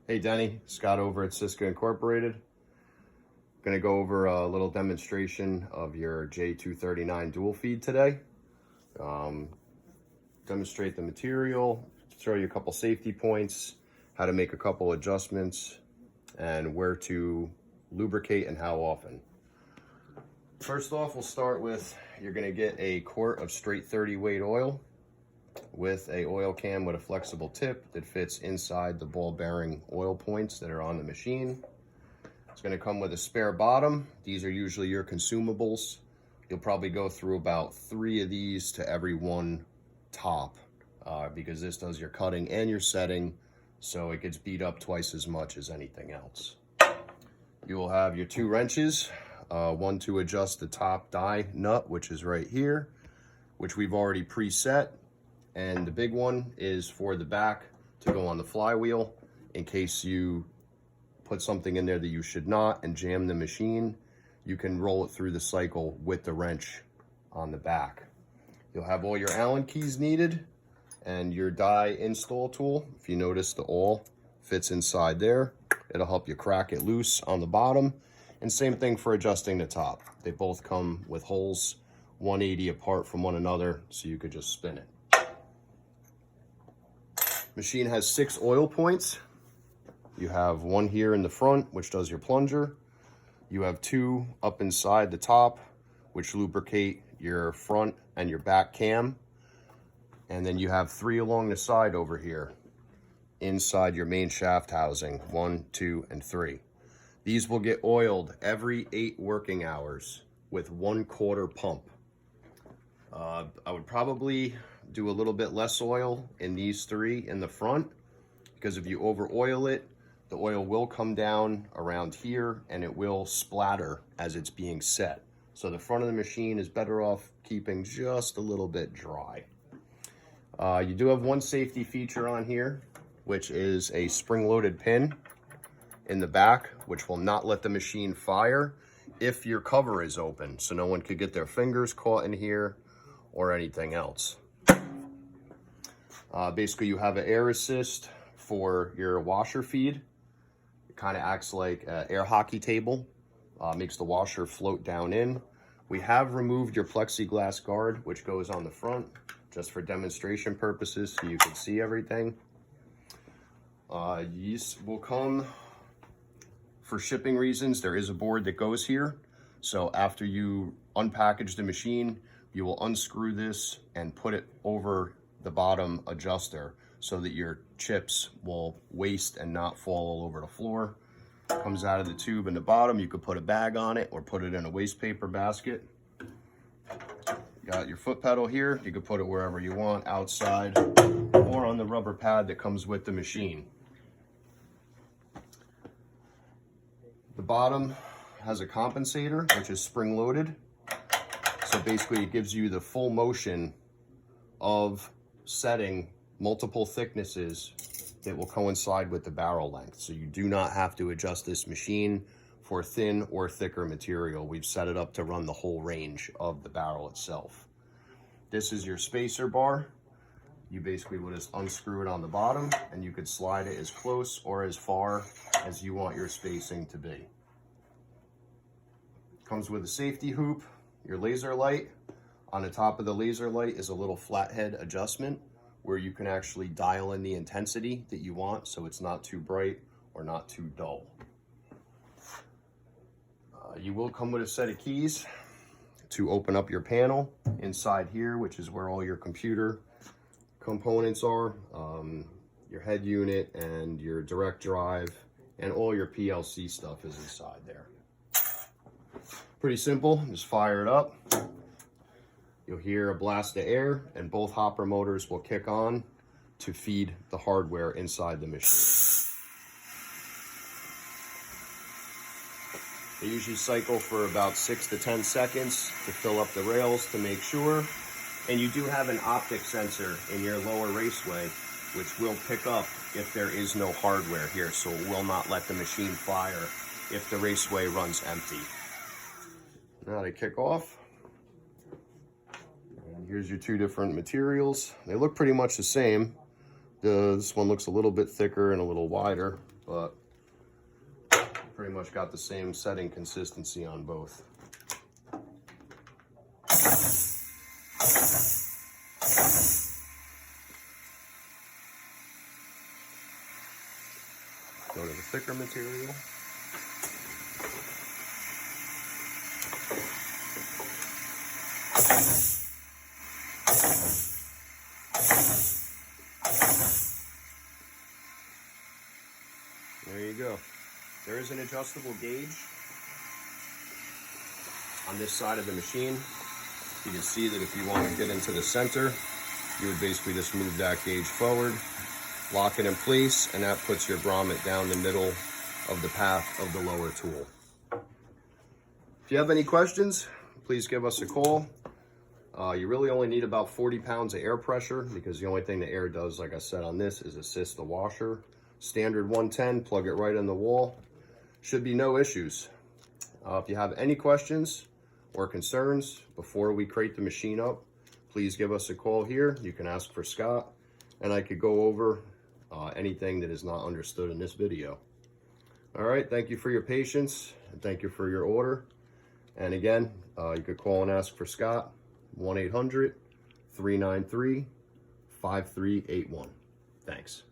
Hey Denny, Scott over at Cisco Incorporated. Going to go over a little demonstration of your J239 dual feed today. Demonstrate the material, show you a couple safety points, how to make a couple adjustments, and where to lubricate and how often. First off, we'll start with, you're going to get a quart of straight 30 weight oil with a oil can with a flexible tip that fits inside the ball bearing oil points that are on the machine. It's going to come with a spare bottom. These are usually your consumables. You'll probably go through about 3 of these to every one top because this does your cutting and your setting, so it gets beat up twice as much as anything else. You will have your 2 wrenches, one to adjust the top die nut, which is right here, which we've already preset. And the big one is for the back to go on the flywheel in case you put something in there that you should not and jam the machine. You can roll it through the cycle with the wrench on the back. You'll have all your Allen keys needed and your die install tool. If you notice, the awl fits inside there. It'll help you crack it loose on the bottom. And same thing for adjusting the top. They both come with holes 180 apart from one another, so you could just spin it. Machine has 6 oil points. You have 1 here in the front, which does your plunger. You have 2 up inside the top, which lubricate your front and your back cam. And then you have 3 along the side over here, inside your main shaft housing, 1, 2, and 3. These will get oiled every 8 working hours with 1/4 pump. I would probably do a little bit less oil in these 3 in the front, because if you over oil it, the oil will come down around here and it will splatter as it's being set. So the front of the machine is better off keeping just a little bit dry. You do have one safety feature on here, which is a spring-loaded pin in the back, which will not let the machine fire if your cover is open, so no one could get their fingers caught in here or anything else. Basically, you have an air assist for your washer feed. It kind of acts like an air hockey table, makes the washer float down in. We have removed your plexiglass guard, which goes on the front, just for demonstration purposes, so you can see everything. These will come, for shipping reasons, there is a board that goes here. So after you unpackage the machine, you will unscrew this and put it over the bottom adjuster so that your chips will waste and not fall all over the floor. Comes out of the tube in the bottom. You could put a bag on it or put it in a waste paper basket. Got your foot pedal here. You could put it wherever you want, outside or on the rubber pad that comes with the machine. The bottom has a compensator, which is spring loaded. So basically it gives you the full motion of setting multiple thicknesses that will coincide with the barrel length. So you do not have to adjust this machine for thin or thicker material. We've set it up to run the whole range of the barrel itself. This is your spacer bar. You basically would just unscrew it on the bottom and you could slide it as close or as far as you want your spacing to be. Comes with a safety hoop, your laser light. On the top of the laser light is a little flathead adjustment where you can actually dial in the intensity that you want so it's not too bright or not too dull. You will come with a set of keys to open up your panel inside here, which is where all your computer components are, your head unit and your direct drive, and all your PLC stuff is inside there. Pretty simple, just fire it up. You'll hear a blast of air and both hopper motors will kick on to feed the hardware inside the machine. They usually cycle for about 6 to 10 seconds to fill up the rails to make sure. And you do have an optic sensor in your lower raceway, which will pick up if there is no hardware here, so it will not let the machine fire if the raceway runs empty. Now to kick off. And here's your 2 different materials. They look pretty much the same. This one looks a little bit thicker and a little wider. but pretty much got the same setting consistency on both. Go to the thicker material. There you go. There is an adjustable gauge on this side of the machine. You can see that if you want to get into the center, you would basically just move that gauge forward, lock it in place, and that puts your grommet down the middle of the path of the lower tool. If you have any questions, please give us a call. You really only need about 40 pounds of air pressure, because the only thing the air does, like I said on this, is assist the washer. Standard 110, plug it right in the wall. Should be no issues. If you have any questions or concerns before we crate the machine up, please give us a call here. You can ask for Scott, and I could go over anything that is not understood in this video. All right, thank you for your patience, and thank you for your order. And again, you could call and ask for Scott, 1-800-393-5381. Thanks.